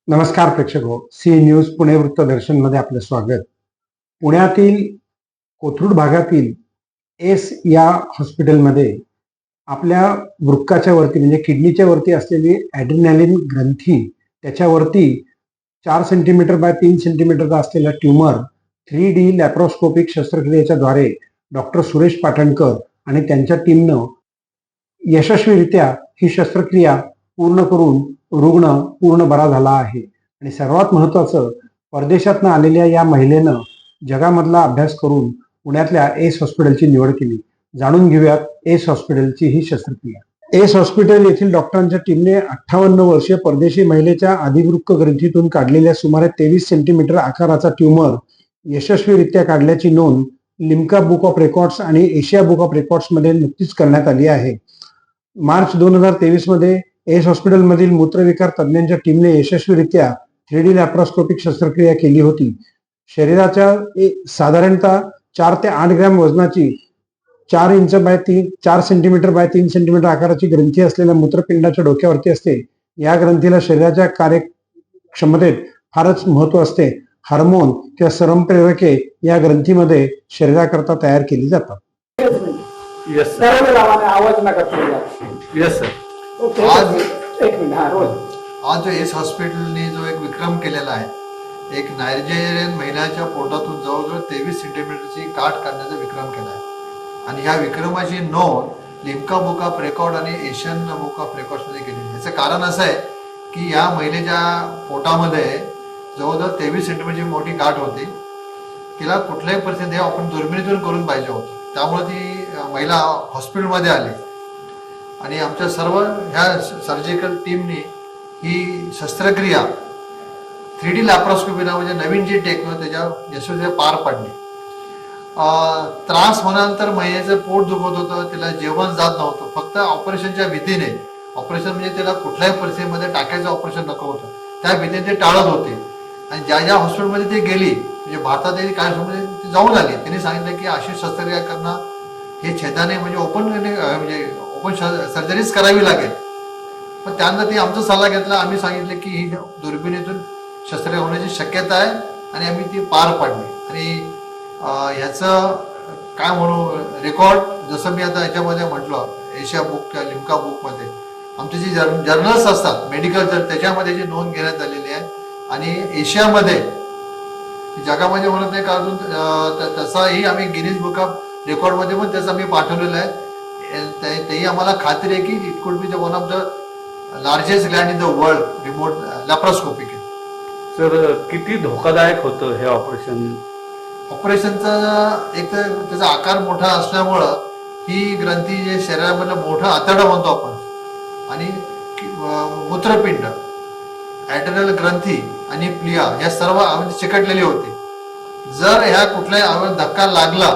नमस्कार प्रेक्षक हो, सी न्यूज पुणे वृत्तदर्शन मध्ये आपलं स्वागत. पुण्यातील कोथरूड भागातील एस या हॉस्पिटलमध्ये आपल्या वृक्काच्या वरती म्हणजे किडनीच्या वरती असलेली ॲड्रिनॅलिन ग्रंथी त्याच्यावरती 4 सेंटीमीटर बाय 3 सेंटीमीटरचा असलेला ट्यूमर 3D लॅप्रोस्कोपिक शस्त्रक्रियेच्या द्वारे डॉक्टर सुरेश पाटणकर आणि त्यांच्या टीमनं यशस्वीरित्या ही शस्त्रक्रिया पूर्ण करून रुग्ण पूर्ण बरा झाला आहे. आणि सर्वात महत्वाचं, परदेशातनं आलेल्या या महिलेनं जगामधला अभ्यास करून पुण्यातल्या एस हॉस्पिटलची निवड केली. जाणून घेऊयात एस हॉस्पिटलची ही शस्त्रक्रिया. एस हॉस्पिटल येथील डॉक्टरांच्या टीमने 58 वर्षीय परदेशी महिलेच्या आदिवृक्क ग्रंथीतून काढलेल्या सुमारे 23 सेंटीमीटर आकाराचा ट्यूमर यशस्वीरित्या काढल्याची नोंद लिम्का बुक ऑफ रेकॉर्ड्स आणि एशिया बुक ऑफ रेकॉर्ड्स मध्ये नुकतीच करण्यात आली आहे. मार्च 2023 मध्ये एस हॉस्पिटलमधील मूत्रविकार तज्ज्ञांच्या टीमने यशस्वीरित्या 3D लॅप्रोस्कोपिक शस्त्रक्रिया केली होती. शरीराच्या साधारणतः 4 ते 8 ग्रॅम वजनाची 4 सेंटीमीटर बाय 3 सेंटीमीटर आकाराची ग्रंथी असलेल्या मूत्रपिंडाच्या डोक्यावरती असते. या ग्रंथीला शरीराच्या कार्यक्षमतेत फारच महत्व असते. हार्मोन किंवा संप्रेरके या ग्रंथीमध्ये शरीराकरता तयार केली जातात. Yes sir. आवाज नका करूया. Yes sir. ओके, एक मिनिट. हा, रोल. आज जो एस हॉस्पिटलने जो एक विक्रम केलेला आहे, एक नायजेरियन महिलाच्या पोटातून जवळजवळ 23 सेंटीमीटरची गाठ काढण्याचा विक्रम केला आहे. आणि ह्या विक्रमाची नोंद लिम्का बुक ऑफ रेकॉर्ड आणि एशियन बुक ऑफ रेकॉर्ड्समध्ये केलेली आहे. याचं कारण असं आहे की या महिलेच्या पोटामध्ये जवळजवळ 23 सेंटीमीटरची मोठी गाठ होती. तिला कुठल्याही परिस्थितीत हे आपण दुर्बिणीतून करून पाहिजे होतं. त्यामुळे ती महिला हॉस्पिटलमध्ये आली आणि आमच्या सर्व ह्या सर्जिकल टीमनी ही शस्त्रक्रिया 3D लॅप्रोस्कोपी म्हणजे नवीन जी टेक्नॉलॉजी त्याच्या यशस्वी पार पाडली. त्रास होण्यानंतर महिलेचं पोट दुखत होतं, तिला जेवण जात नव्हतं. फक्त ऑपरेशनच्या भीतीने, ऑपरेशन म्हणजे तिला कुठल्याही परिस्थितीमध्ये टाकायचं ऑपरेशन नको होतं, त्या भीतीने ते टाळत होते. आणि ज्या ज्या हॉस्पिटलमध्ये ती गेली, म्हणजे भारतात काय ती जाऊन आली, त्यांनी सांगितलं की अशी शस्त्रक्रिया करणं हे छेदाने म्हणजे ओपन सर्जरीच करावी लागेल. पण त्यानंतर ती आमचा सल्ला घेतला. आम्ही सांगितलं की ही दुर्बिणीतून शस्त्रक्रिया होण्याची शक्यता आहे आणि आम्ही ती पार पाडली. आणि ह्याचं काय म्हणू, रेकॉर्ड जसं मी आता याच्यामध्ये म्हटलं, एशिया बुक किंवा लिम्का बुकमध्ये आमचे जे जर्नल्स असतात मेडिकल त्याच्यामध्ये जी नोंद घेण्यात आलेली आहे. आणि एशियामध्ये जगामध्ये म्हणत नाही का अजून तसाही आम्ही गिनीज बुक ऑफ रेकॉर्डमध्ये पण त्याचं आम्ही पाठवलेलं आहे. तेही आम्हाला खात्री आहे की it could be the one of the largest Gland in the world remote laparoscopic. Sir, किती धोकादायक होतं हे ऑपरेशन? ऑपरेशनचा एक तर त्याचा आकार मोठा असल्यामुळं ही ग्रंथी जे शरीरामधलं मोठं आतडं म्हणतो आपण, आणि मूत्रपिंड, ॲड्रिनल ग्रंथी आणि प्लिया या सर्व चिकटलेली होती. जर ह्या कुठल्याही धक्का लागला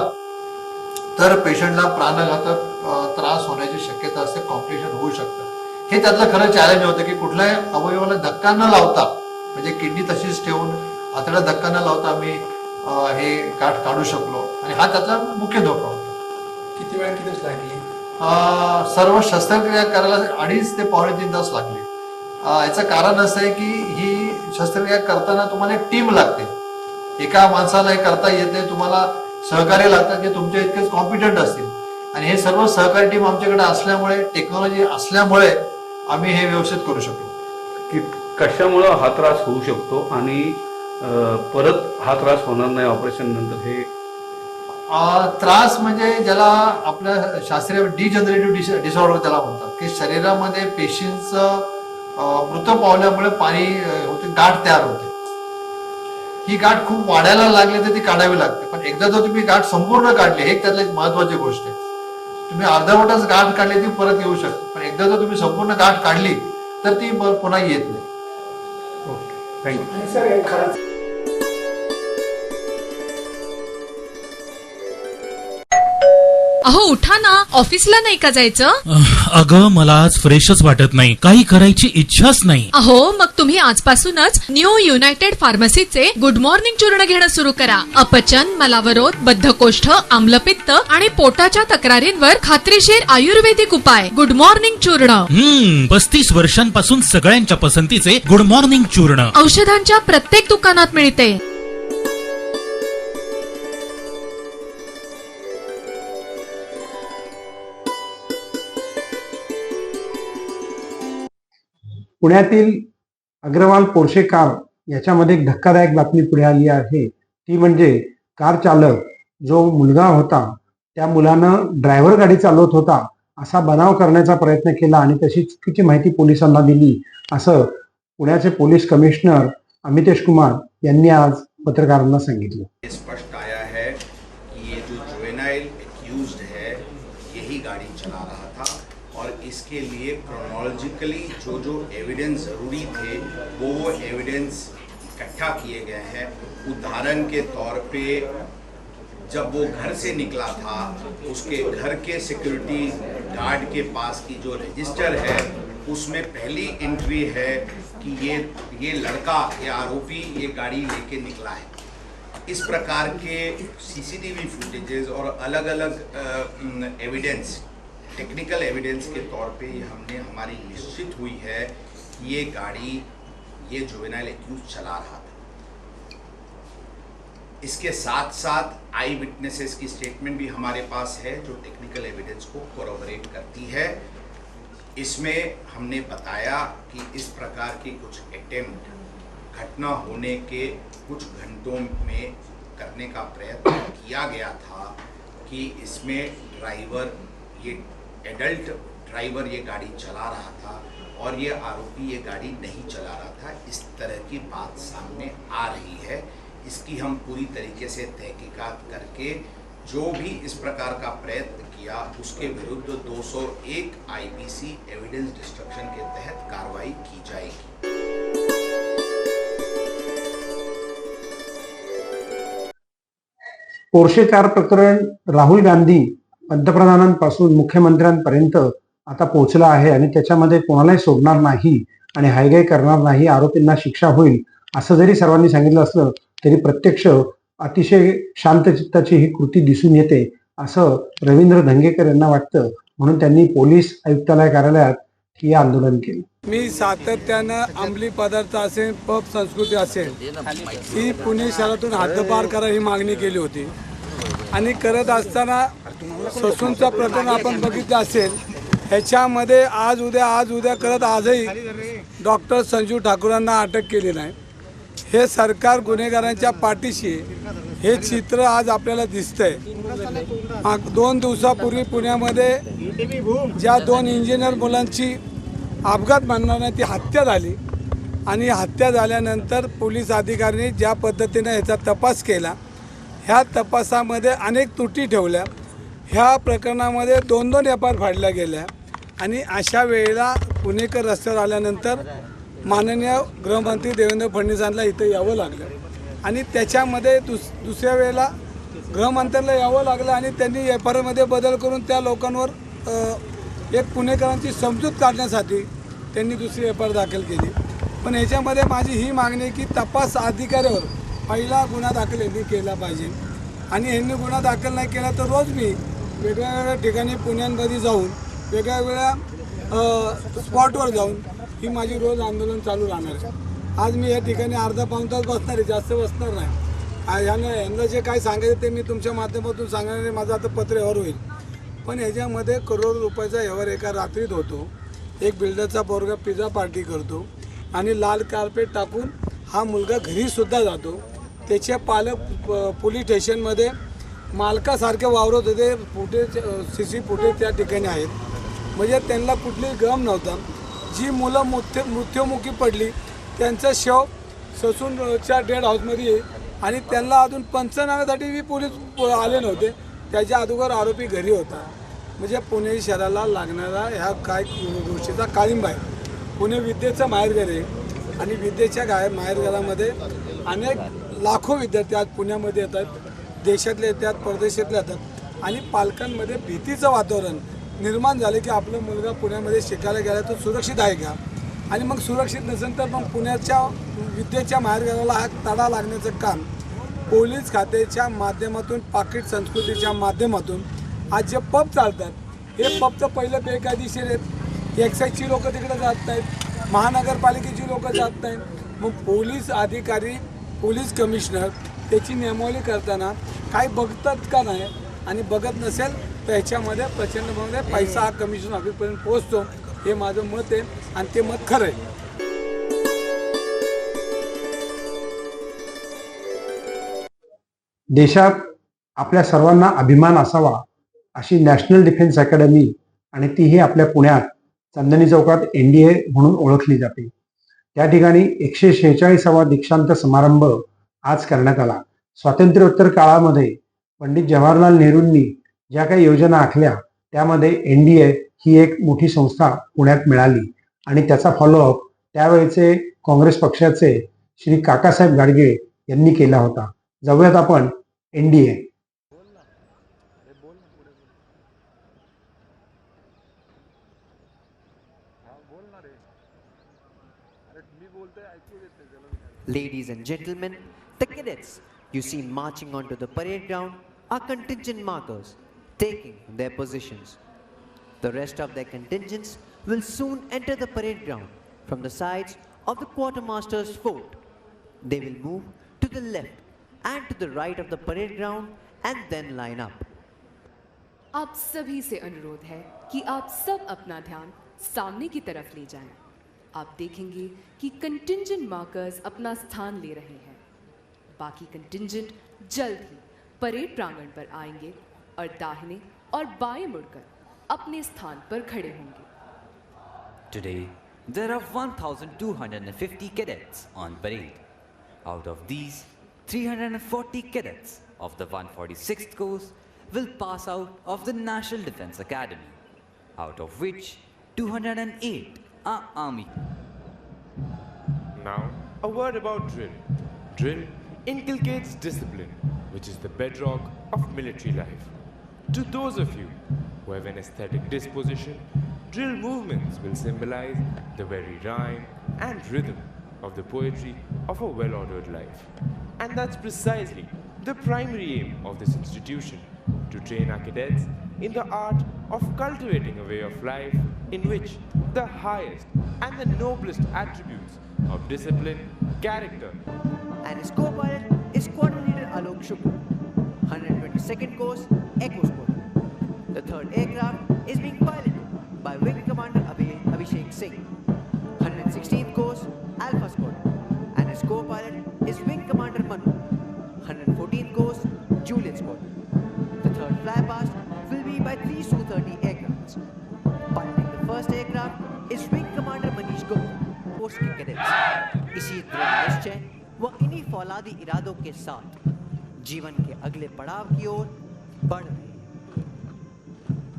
तर पेशंटला प्राणघातक त्रास होण्याची शक्यता असते, कॉम्प्लिकेशन होऊ शकतं. हे त्यातलं खरं चॅलेंज होतं की कुठल्याही अवयवाला धक्का न लावता, म्हणजे किडनी तशीच ठेवून आतड्याला धक्का न लावता आम्ही हे गाठ काढू शकलो. आणि हा त्यातला मुख्य धोका होता. किती वेळ किती लागली? सर्व शस्त्रक्रिया करायला 2.5 ते 3.25 तास लागले. याचं कारण असं आहे की ही शस्त्रक्रिया करताना तुम्हाला एक टीम लागते. एका माणसाला हे करता येत नाही, तुम्हाला सहकार्य लागतात जे तुमच्या इतकेच कॉम्पिटंट असतील. आणि हे सर्व सहकारी टीम आमच्याकडे असल्यामुळे, टेक्नॉलॉजी असल्यामुळे आम्ही हे व्यवस्थित करू शकतो. की कशामुळं हा त्रास होऊ शकतो आणि परत हा त्रास होणार नाही ऑपरेशन नंतर? हे त्रास म्हणजे ज्याला आपल्या शास्त्रीय डिजनरेटिव्ह डिसऑर्डर त्याला म्हणतात, की शरीरामध्ये पेशींचं मृत पावल्यामुळे पाणी होते, गाठ तयार होते. ही गाठ खूप वाढायला लागली तर ती काढावी लागते. पण एकदा जर तुम्ही गाठ संपूर्ण काढली, हे त्यातली एक महत्वाची गोष्ट आहे. तुम्ही अर्धवटच गाठ काढली ती परत येऊ शकते, पण एकदा जर तुम्ही संपूर्ण गाठ काढली तर ती पुन्हा येत नाही. Okay, thank you. सर, खरंच अहो उठा ना, ऑफिसला नाही का जायचं? अगं मला आज फ्रेशच वाटत नाही, काही करायची इच्छाच नाही. अहो मग तुम्ही आजपासूनच न्यू युनायटेड फार्मसीचे गुड मॉर्निंग चूर्ण घेणं सुरू करा. अपचन, मलावरोध, बद्धकोष्ठ, आम्लपित्त आणि पोटाच्या तक्रारींवर खात्रीशीर आयुर्वेदिक उपाय. गुड मॉर्निंग चूर्ण. 35 वर्षांपासून सगळ्यांच्या पसंतीचे गुड मॉर्निंग चूर्ण औषधांच्या प्रत्येक दुकानात मिळते. पुण्यातील अग्रवाल पोर्शे कार याच्यामध्ये एक धक्कादायक बातमी पुढे आली आहे. ती म्हणजे कार चालक जो मुलगा होता त्या मुलानं ड्रायव्हर गाडी चालवत होता असा बनाव करण्याचा प्रयत्न केला आणि तशी चुकीची माहिती पोलिसांना दिली, असं पुण्याचे पोलीस कमिशनर अमितेश कुमार यांनी आज पत्रकारांना सांगितलं. स्पष्ट आया है कि ये जो जुवेनाइल एक्यूज्ड है यही गाड़ी चला रहा था और इसके लिए क्रोनोलॉजिकली जो जो एविडेंस ज़रूरी थे वो एविडेंस इकट्ठा किए गए हैं. उदाहरण के तौर पे जब वो घर से निकला था उसके घर के सिक्योरिटी गार्ड के पास की जो रजिस्टर है उसमें पहली एंट्री है कि ये लड़का, ये आरोपी ये गाड़ी लेके निकला है. इस प्रकार के सीसीटीवी फुटेजेस और अलग अलग एविडेंस, टेक्निकल एविडेंस के तौर पे हमने हमारी निश्चित हुई है कि ये गाड़ी ये जुवेनाइल एक्यूज चला रहा था. इसके साथ साथ आई विटनेसेस की स्टेटमेंट भी हमारे पास है जो टेक्निकल एविडेंस को कोरोबरेट करती है. इसमें हमने बताया कि इस प्रकार की कुछ अटेम्प्ट घटना होने के कुछ घंटों में करने का प्रयत्न किया गया था कि इसमें ड्राइवर, ये एडल्ट ड्राइवर ये गाड़ी चला रहा था और ये आरोपी ये गाड़ी नहीं चला रहा था. इस तरह की बात सामने आ रही है. इसकी हम पूरी तरीके से तहकीकात करके जो भी इस प्रकार का प्रयत्न किया उसके विरुद्ध 201 आईपीसी एविडेंस डिस्ट्रक्शन के तहत कार्रवाई की जाएगी. पोर्शे कार प्रकरण राहुल गांधी पंतप्रधानांपासून मुख्यमंत्र्यांपर्यंत आता पोहोचलं आहे आणि त्याच्यामध्ये कोणालाही सोडणार नाही आणि हायगाई करणार नाही, आरोपींना शिक्षा होईल असं जरी सर्वांनी सांगितलं असलं तरी प्रत्यक्ष अतिशय शांत चित्ताची ही कृती दिसून येते असं रवींद्र धंगेकर यांना वाटतं. म्हणून त्यांनी पोलीस आयुक्तालय कार्यालयात हे आंदोलन केलं. मी सातत्यानं अंमली पदार्थ असेल, पब संस्कृती असेल, ही पुणे शहरातून हद्दपार करा ही मागणी केली होती. आणि करत असताना ससूनचं प्रकरण आपण बघितलं असेल, ह्याच्यामध्ये आज उद्या करत आजही डॉक्टर संजू ठाकूरांना अटक केली नाही. हे सरकार गुन्हेगारांच्या पाठीशी हे चित्र आज आपल्याला दिसतंय. 2 दिवसापूर्वी पुण्यामध्ये ज्या 2 इंजिनियर मुलांची अपघात म्हणणार ती हत्या झाली आणि हत्या झाल्यानंतर पोलीस अधिकाऱ्यांनी ज्या पद्धतीने ह्याचा तपास केला, ह्या तपासामध्ये अनेक त्रुटी ठेवल्या. ह्या प्रकरणामध्ये 2-2 एफआयआर फाडल्या गेल्या आणि अशा वेळेला पुणेकर रस्त्यावर आल्यानंतर माननीय गृहमंत्री देवेंद्र फडणवीसांना इथं यावं लागलं आणि त्याच्यामध्ये दुसऱ्या वेळेला गृहमंत्र्यांना यावं लागलं आणि त्यांनी एफआयआरमध्ये बदल करून त्या लोकांवर एक पुणेकरांची समजूत काढण्यासाठी त्यांनी दुसरी एफआयआर दाखल केली. पण ह्याच्यामध्ये माझी ही मागणी आहे की तपास अधिकाऱ्यावर पहिला गुन्हा दाखल यांनी केला पाहिजे आणि यांनी गुन्हा दाखल नाही केला तर रोज मी वेगवेगळ्या ठिकाणी पुण्यामध्ये जाऊन वेगवेगळ्या स्पॉटवर जाऊन ही माझी रोज आंदोलन चालू राहणार आहे. आज मी या ठिकाणी अर्धा-पाऊण तास बसणार आहे, जास्त बसणार नाही. यांना जे काय सांगायचं ते मी तुमच्या माध्यमातून सांगणार आहे. माझं आता पत्र व्यवहार होईल. पण ह्याच्यामध्ये करोड रुपयाचा व्यवहार एका रात्रीत होतो. एक बिल्डरचा पोरगा पिझ्झा पार्टी करतो आणि लाल कार्पेट टाकून हा मुलगा घरीसुद्धा जातो. त्याचे पालक पोलीस स्टेशनमध्ये मालकासारखे वावरत होते. फुटेज CC फुटेज त्या ठिकाणी आहेत. म्हणजे त्यांना कुठलीही गम नव्हता. जी मुलं मृत्युमुखी पडली त्यांचं शव ससूनच्या डेड हाऊसमध्ये आणि त्यांना अजून पंचनाम्यासाठी बी पोलीस आले नव्हते. त्याच्या अगोदर आरोपी घरी होता. म्हणजे पुणे शहराला लागणारा ह्या काय गोष्टीचा काळिंबा आहे. पुणे विद्येचं माहेरघर आहे आणि विद्येच्या माहेरघरामध्ये अनेक लाखो विद्यार्थी आज पुण्यामध्ये येतात. देशातले येतात, परदेशातले येतात. आणि पालकांमध्ये भीतीचं वातावरण निर्माण झालं की आपला मुलगा पुण्यामध्ये शिकायला गेला तर सुरक्षित आहे का, आणि मग सुरक्षित नसेल तर मग पुण्याच्या विद्येच्या माहेरघराला हा तडा लागण्याचं काम पोलीस खात्याच्या माध्यमातून, पाकिट संस्कृतीच्या माध्यमातून आज जे पब चालतात, हे पब तर पहिलं बेकायदेशीर आहेत. एक्साईजची लोकं तिकडे जात नाहीत, महानगरपालिकेची लोकं जात नाहीत. मग पोलीस अधिकारी, पोलीस कमिशनर त्याची नियमावली करताना काय बघतात का नाही, आणि बघत नसेल तर ह्याच्यामध्ये प्रचंडमध्ये पैसा हा कमिशन ऑफिसपर्यंत पोहोचतो. हे माझं मत आहे आणि ते मत खरं आहे. देशात आपल्या सर्वांना अभिमान असावा अशी नॅशनल डिफेन्स अकॅडमी, आणि तीही आपल्या पुण्यात चांदणी चौकात NDA म्हणून ओळखली जाते. त्या ठिकाणी 146वा दीक्षांत समारंभ आज करण्यात आला. स्वातंत्र्योत्तर काळामध्ये पंडित जवाहरलाल नेहरूंनी ज्या काही योजना आखल्या त्यामध्ये NDA ही एक मोठी संस्था पुण्यात मिळाली, आणि त्याचा फॉलोअप त्यावेळेचे काँग्रेस पक्षाचे श्री काकासाहेब गाडगे यांनी केला होता. जाऊयात आपण NDA. Ladies and gentlemen, the cadets you see marching onto the parade ground are contingent markers taking their positions. The rest of their contingents will soon enter the parade ground from the sides of the quartermaster's fort. They will move to the left and to the right of the parade ground and then line up. आप सभी से अनुरोध है कि आप सब अपना ध्यान सामने की तरफ ले जाएं. आप देखेंगे कि कंटिंजेंट मार्कर्स अपना स्थान ले रहे हैं. बाकी कंटिंजेंट जल्द ही परेड प्रांगण पर आएंगे और दाहिने और बाएं मुड़कर अपने स्थान पर खड़े होंगे. Today, there are 1,250 cadets on parade. Out of these, 340 cadets of the 146th course will pass out of the National Defense Academy, out of which 208 are Army. Now, a word about drill. Drill inculcates discipline, which is the bedrock of military life. To those of you who have an aesthetic disposition, drill movements will symbolize the very rhyme and rhythm of the poetry of a well-ordered life. And that's precisely the primary aim of this institution, to train our cadets in the art of cultivating a way of life in which the highest and the noblest attributes of discipline, character, And his co-pilot is Squadron Leader Alok Shukla, 122nd course Echo Squadron. The third aircraft is being piloted by Wing Commander Abhishek Singh, 116th course Alpha Squadron, and his co-pilot is Wing Commander Manu, 114th course Juliet Squadron. The third flypast will be by 3 Su-30 aircrafts. Piloting the first aircraft is Wing Commander Manish Gupta, post K cadets. इसी दृढ़ निश्चय व इन्हीं फौलादी इरादों के साथ जीवन के अगले पड़ाव की ओर बढ़ रहे हैं.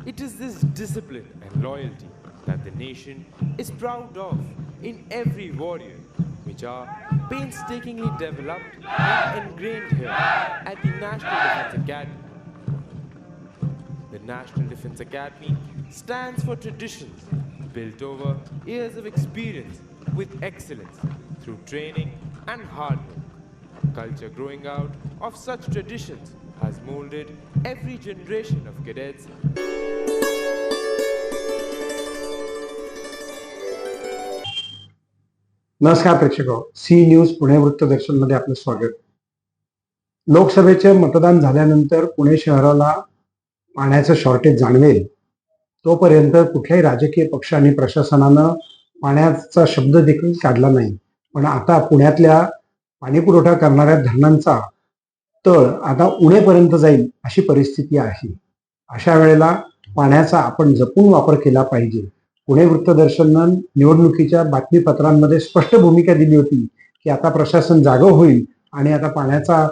it is this discipline and loyalty that the nation is proud of in every warrior, which are painstakingly developed and ingrained here at the National Defense Academy. The National Defense Academy stands for traditions built over years of experience with excellence through training and hard work. Culture growing out of such traditions has molded every generation of cadets. नमस्कार प्रेक्षक, C news Pune वृत्तदर्शन मध्ये आपलं स्वागत. लोकसभेचे मतदान झाल्यानंतर पुणे शहराला पाण्याचं शॉर्टेज जाणवेल तोपर्यंत कुठल्याही राजकीय पक्ष आणि प्रशासनानं पाण्याचा शब्द देखील काढला नाही. पण आता पुण्यातल्या पाणी पुरवठा करणाऱ्या धरणांचा तळ आता उणेपर्यंत जाईल अशी परिस्थिती आहे. अशा वेळेला पाण्याचा आपण जपून वापर केला पाहिजे. पुणे वृत्तदर्शननं निवडणुकीच्या बातमीपत्रांमध्ये स्पष्ट भूमिका दिली होती की आता प्रशासन जागं होईल आणि आता पाण्याचा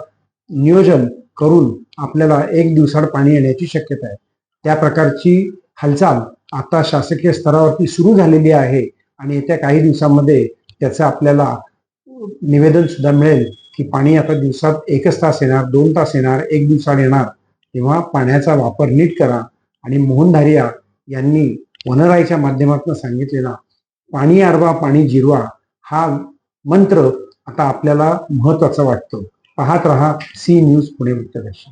नियोजन करून आपल्याला 1 दिवसाआड पाणी येण्याची शक्यता आहे. त्या प्रकारची हालचाल आता शासकीय स्तरावरती सुरू झालेली आहे आणि येत्या काही दिवसांमध्ये त्याचं आपल्याला निवेदन सुद्धा मिळेल की पाणी आता दिवसात 1 तास येणार, 2 तास येणार, 1 दिवसाआड येणार. तेव्हा पाण्याचा वापर नीट करा. आणि मोहन धारिया यांनी वनराईच्या माध्यमातून सांगितलेला पाणी आरवा पाणी जिरवा हा मंत्र आता आपल्याला महत्वाचा वाटतो. पाहत रहा सी न्यूज पुणे वृत्तदर्शन.